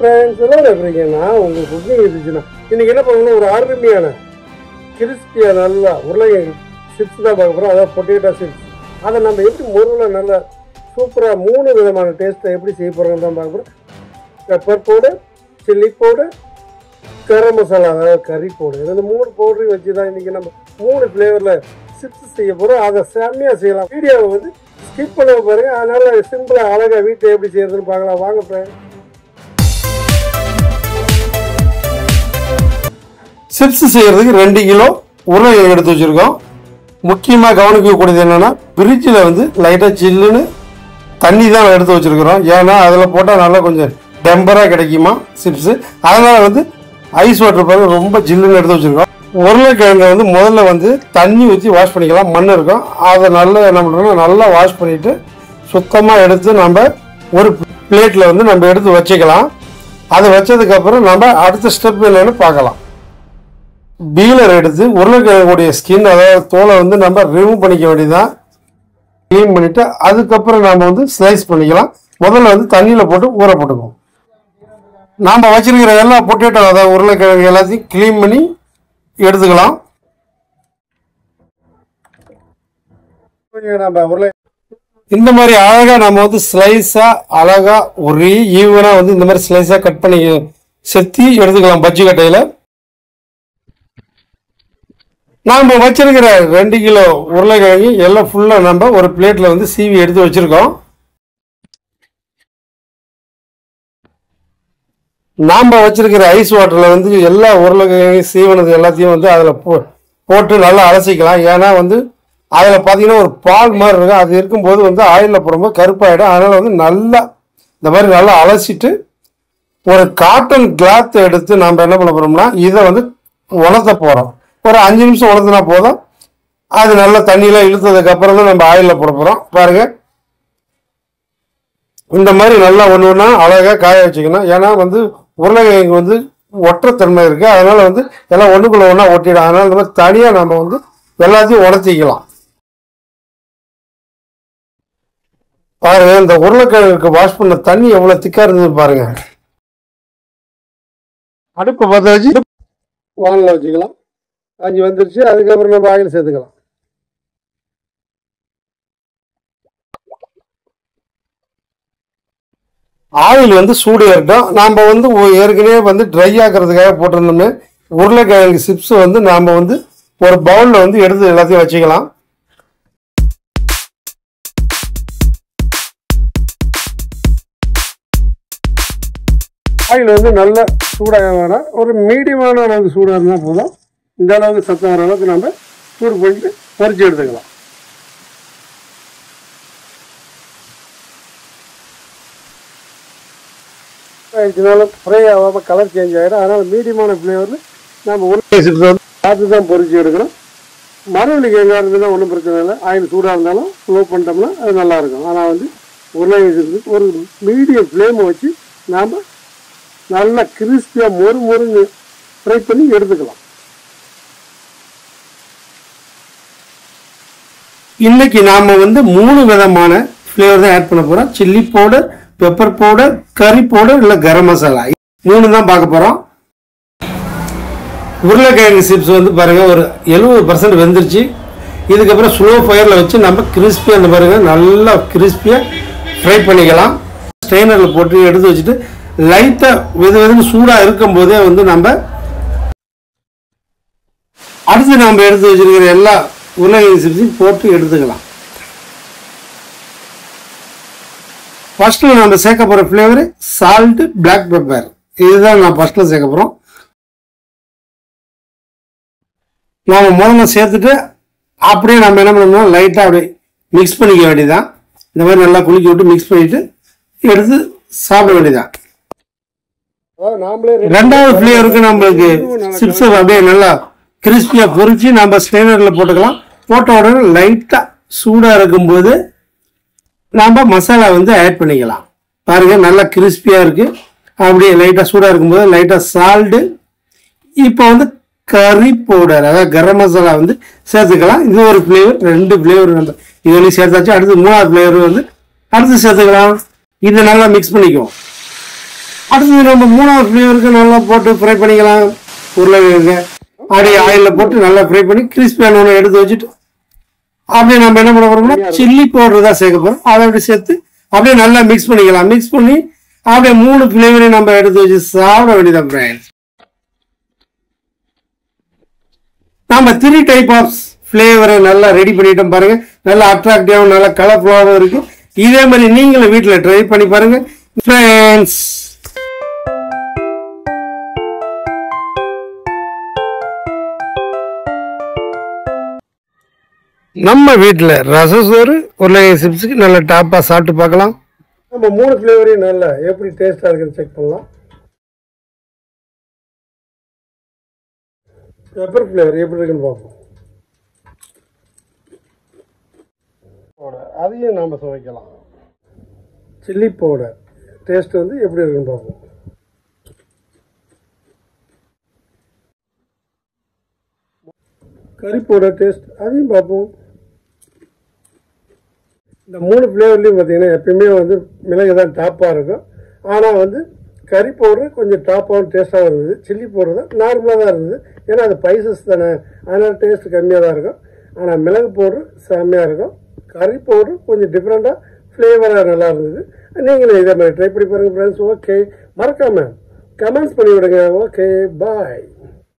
Friends எல்லாம் எப்படிங்கன்னா உங்கள் cooking இருந்துச்சுன்னா இன்றைக்கி என்ன பண்ணணும், ஒரு அருமையான கிறிஸ்பியாக நல்லா உருளைக்கிழங்கு சிப்ஸ் தான் பார்க்க போகிறோம். அதாவது பொட்டேட்டோ சிப்ஸ். அதை நம்ம எப்படி முருகில் நல்லா சூப்பராக 3 விதமான டேஸ்ட்டை எப்படி செய்ய போகிறோம்னு தான் பார்க்க போகிறோம். Pepper powder, chilli powder, garam masala அதாவது கறி பவுடர், இந்த 3 பவுடரையும் வச்சு தான் இன்றைக்கி நம்ம 3 ஃப்ளேவரில் சிப்ஸ் செய்ய போகிறோம். அதை செம்மையாக செய்யலாம். வீடியோவை வந்து ஸ்கிப் பண்ண பாருங்கள். அதனால் சிம்பிளாக அழகாக வீட்டில் எப்படி செய்யறதுன்னு பார்க்கலாம். வாங்க ஃப்ரெண்ட். சிப்ஸ் செய்கிறதுக்கு 2 கிலோ உருளைக்கிழங்கு எடுத்து வச்சுருக்கோம். முக்கியமாக கவனிக்கக்கூடியது என்னென்னா, ஃப்ரிட்ஜில் வந்து லைட்டாக சில்லுன்னு தண்ணி தான் எடுத்து வச்சுருக்குறோம். ஏன்னா அதில் போட்டால் நல்லா கொஞ்சம் டெம்பராக கிடைக்குமா சிப்ஸு. அதனால் வந்து ஐஸ் வாட்டர் பாருங்க ரொம்ப ஜில்லுன்னு எடுத்து வச்சுருக்கோம். உருளைக்கிழங்கை வந்து முதல்ல வந்து தண்ணி ஊற்றி வாஷ் பண்ணிக்கலாம். மண் இருக்கும், அதை நல்லா என்ன பண்ணுறோம்னா நல்லா வாஷ் பண்ணிவிட்டு சுத்தமாக எடுத்து நம்ம ஒரு பிளேட்டில் வந்து நம்ம எடுத்து வச்சுக்கலாம். அதை வச்சதுக்கப்புறம் நம்ம அடுத்த ஸ்டெப் என்னென்னு பார்க்கலாம். பீலர் எடுத்து உருளைக்கிழங்குடைய ஸ்கின் அதாவது தோலை வந்து நம்ம ரிமூவ் பண்ணிக்க வேண்டியதான். க்ளீன் பண்ணிவிட்டு அதுக்கப்புறம் நம்ம வந்து ஸ்லைஸ் பண்ணிக்கலாம். முதல்ல வந்து தண்ணியில் போட்டு ஊற போட்டுக்குவோம். நாம் வச்சிருக்கிற எல்லா பொட்டேட்டோ அதாவது உருளைக்கிழங்கு எல்லாத்தையும் க்ளீன் பண்ணி எடுத்துக்கலாம். இந்த மாதிரி அழகாக நம்ம வந்து ஸ்லைஸாக அழகாக ஒரே ஈவனாக வந்து இந்த மாதிரி ஸ்லைஸாக கட் பண்ணி செத்தி எடுத்துக்கலாம். பஜ்ஜி கட்டையில் நாம் வச்சிருக்கிற 2 கிலோ உருளைக்கிழங்கு எல்லாம் ஃபுல்லாக நம்ம ஒரு பிளேட்டில் வந்து சீவி எடுத்து வச்சுருக்கோம். நாம் வச்சிருக்கிற ஐஸ் வாட்டரில் வந்து எல்லா உருளைக்கிழங்கு சீவனது எல்லாத்தையும் வந்து அதில் போட்டு நல்லா அலசிக்கலாம். ஏன்னா வந்து அதில் பார்த்தீங்கன்னா ஒரு பால் மாதிரி இருக்கும். அது இருக்கும்போது வந்து ஆயிலில் போடும்போது கருப்பாயிடும். அதனால் வந்து நல்லா இந்த மாதிரி நல்லா அலசிட்டு ஒரு காட்டன் கிளாத் எடுத்து நம்ம என்ன பண்ண போகிறோம்னா இதை வந்து உலர்த்த போகிறோம். ஒரு 5 நிமிஷம் உலர்த்தினா போதும். அது நல்லா தண்ணியெலாம் இழுத்ததுக்கப்புறம் தான் நம்ம ஆயிலில் போட போகிறோம். பாருங்கள், இந்த மாதிரி நல்லா ஒன்று ஒன்றா அழகாக காய வச்சுக்கணும். ஏன்னா வந்து உருளைக்கிழங்கு வந்து ஒற்றத்தன்மை இருக்குது. அதனால் வந்து எல்லாம் ஒன்றுக்குள்ளே ஒன்றா ஒட்டிடும். அதனால் இந்த மாதிரி தனியாக நம்ம வந்து எல்லாத்தையும் உடச்சிக்கலாம். பாருங்கள், இந்த உருளைக்கிழங்குக்கு வாஷ் பண்ண தண்ணி எவ்வளோ திக்காக இருந்தது பாருங்கள். அடுப்பை பற்ற வச்சு வானில் வச்சுக்கலாம். காஞ்சி வந்துருச்சு. அதுக்கப்புறம் நம்ம ஆயில் சேர்த்துக்கலாம். ஆயில் வந்து சூடு ஏறட்டும். நாம் வந்து ஏற்கனவே வந்து ட்ரை ஆக்கிறதுக்காக போட்டிருந்தோமே உருளைக்கிழங்கு சிப்ஸ் வந்து நாம் வந்து ஒரு பவுலில் வந்து எடுத்து எல்லாத்தையும் வச்சுக்கலாம். ஆயில் வந்து நல்ல சூடாக வேணாம், ஒரு மீடியமான அளவுக்கு சூடாக இருந்தால் போதும். இந்த அளவுக்கு சத்தம் வர அளவுக்கு நம்ம சூடு பண்ணிட்டு பொரிச்சு எடுத்துக்கலாம். இதனால ஃப்ரை ஆகாமல் கலர் சேஞ்ச் ஆகிடும். அதனால் மீடியமான ஃப்ளேவரில் நம்ம உருளைக்கிழங்கு சிப்ஸ் வந்து பார்த்து தான் பொரிச்சு எடுக்கணும். மரவள்ளிக்கு எங்கே இருந்ததுன்னா ஒன்றும் பிரச்சனை இல்லை. ஆயில் சூடாக இருந்தாலும் ஸ்லோ பண்ணிட்டோம்னா அது நல்லாயிருக்கும். ஆனால் வந்து உருளைக்கிழங்கு சிப்ஸ் ஒரு மீடியம் ஃப்ளேமை வச்சு நாம் நல்லா கிறிஸ்பியாக மொறுன்னு ஃப்ரை பண்ணி எடுத்துக்கலாம். இன்னைக்கு நாம் வந்து 3 விதமான ஃப்ளேவர் தான் ஆட் பண்ண போகிறோம். சில்லி பவுடர், பெப்பர் பவுடர், கறி பவுடர், இல்லை கரம் மசாலா, 3 தான் பார்க்க போகிறோம். உருளைக்கிழங்கு சிப்ஸ் வந்து பாருங்கள் ஒரு 70% வெந்துருச்சு. இதுக்கப்புறம் ஸ்லோ ஃபயரில் வச்சு நம்ம கிறிஸ்பியாக அந்த பாருங்கள் நல்லா கிறிஸ்பியாக ஃப்ரை பண்ணிக்கலாம். ஸ்ட்ரெயினரில் போட்டு எடுத்து வச்சுட்டு லைட்டாக வெதுன்னு சூடாக இருக்கும் போதே வந்து நம்ம அடுத்து நம்ம எடுத்து வச்சிருக்கிற எல்லா உருளைக்கிழங்கு சிப்ஸையும் போட்டு எடுத்துக்கலாம். ஃபர்ஸ்ட்டில் நம்ம சேர்க்க போகிற ஃப்ளேவரு சால்ட்டு, பிளாக் பெப்பர். இதுதான் நான் ஃபர்ஸ்ட்டில் சேர்க்க போகிறோம். நாம் முதல்ல சேர்த்துட்டு அப்படியே நம்ம என்ன பண்ணோம்னா லைட்டாக அப்படியே மிக்ஸ் பண்ணிக்க வேண்டியதான். இந்த மாதிரி நல்லா குலுக்கி விட்டு மிக்ஸ் பண்ணிவிட்டு எடுத்து சாப்பிட வேண்டியதான். ரெண்டாவது ஃப்ளேவருக்கு நம்மளுக்கு சிப்ஸ் அப்படியே நல்லா கிறிஸ்பியாக பொரிச்சு நம்ம ஸ்ட்ரெயினரில் போட்டுக்கலாம். போட்ட உடனே லைட்டாக சூடாக இருக்கும்போது நம்ம மசாலா வந்து ஆட் பண்ணிக்கலாம். பாருங்கள் நல்லா கிறிஸ்பியாக இருக்குது. அப்படியே லைட்டாக சூடாக இருக்கும்போது லைட்டாக சால்ட்டு, இப்போ வந்து கறி பவுடர் அதாவது கரம் மசாலா வந்து சேர்த்துக்கலாம். இது ஒரு ஃப்ளேவர், 2 ஃப்ளேவர் நம்ம இதுவரையும் சேர்த்தாச்சு. அடுத்து 3வது ஃப்ளேவர் வந்து அடுத்து சேர்த்துக்கலாம். இதை நல்லா மிக்ஸ் பண்ணிக்குவோம். அடுத்தது நம்ம மூணாவது ஃப்ளேவருக்கு நல்லா போட்டு ஃப்ரை பண்ணிக்கலாம். உருளைக்கிழங்கு அப்படியே ஆயிலில் போட்டு நல்லா ஃப்ரை பண்ணி கிறிஸ்பியான ஒன்று எடுத்து வச்சுட்டு அப்படியே நம்ம என்ன பண்ண போறோம்னா சில்லி பவுடர் தான் சேர்க்க போறோம். அதை அப்படி சேர்த்து அப்படியே நல்லா மிக்ஸ் பண்ணிக்கலாம். மிக்ஸ் பண்ணி அப்படியே 3 ஃப்ளேவரையும் நம்ம எடுத்து வச்சு சாப்பிட வேண்டியதான் ஃப்ரெண்ட்ஸ். நம்ம 3 டைப் ஆஃப் ஃப்ளேவரை நல்லா ரெடி பண்ணிட்டோம் பாருங்க. நல்லா அட்ராக்டிவாகவும் நல்லா கலர்ஃபுல்லாகவும் இருக்கு. இதே மாதிரி நீங்களும் வீட்டில் ட்ரை பண்ணி பாருங்க ஃப்ரெண்ட்ஸ். நம்ம வீட்டில் ரசசோறு உருளைக்கிழங்கு சிப்ஸுக்கு நல்ல டாப்பாக சாப்பிட்டு பார்க்கலாம். நம்ம 3 ஃப்ளேவரையும் நல்லா எப்படி டேஸ்டாக இருக்குன்னு செக் பண்ணலாம். பெப்பர் ஃப்ளேவர் எப்படி இருக்குன்னு பார்ப்போம். அதையும் நாம் சுவைக்கலாம். சில்லி பவுடர் டேஸ்ட் வந்து எப்படி இருக்குன்னு பார்ப்போம். கறி பவுடர் டேஸ்ட் அதையும் பார்ப்போம். இந்த 3 ஃப்ளேவர்லையும் பார்த்தீங்கன்னா எப்பயுமே வந்து மிளகு தான் டாப்பாக இருக்கும். ஆனால் வந்து கறி பவுடர் கொஞ்சம் டாப்பாகவும் டேஸ்ட்டாக இருந்தது. சில்லி பவுடர் தான் நார்மலாக தான் இருந்தது. ஏன்னா அது ஸ்பைசஸ் தானே, அதனால் டேஸ்ட் கம்மியாக தான் இருக்கும். ஆனால் மிளகு பவுடர் செம்மையாக இருக்கும். கறி பவுடர் கொஞ்சம் டிஃப்ரெண்ட்டாக ஃப்ளேவராக நல்லா இருந்தது. நீங்களும் இதே மாதிரி ட்ரை பண்ணி பாருங்கள் ஃப்ரெண்ட்ஸ். ஓகே, மறக்காமல் கமெண்ட்ஸ் பண்ணி விடுங்க. ஓகே, பாய்.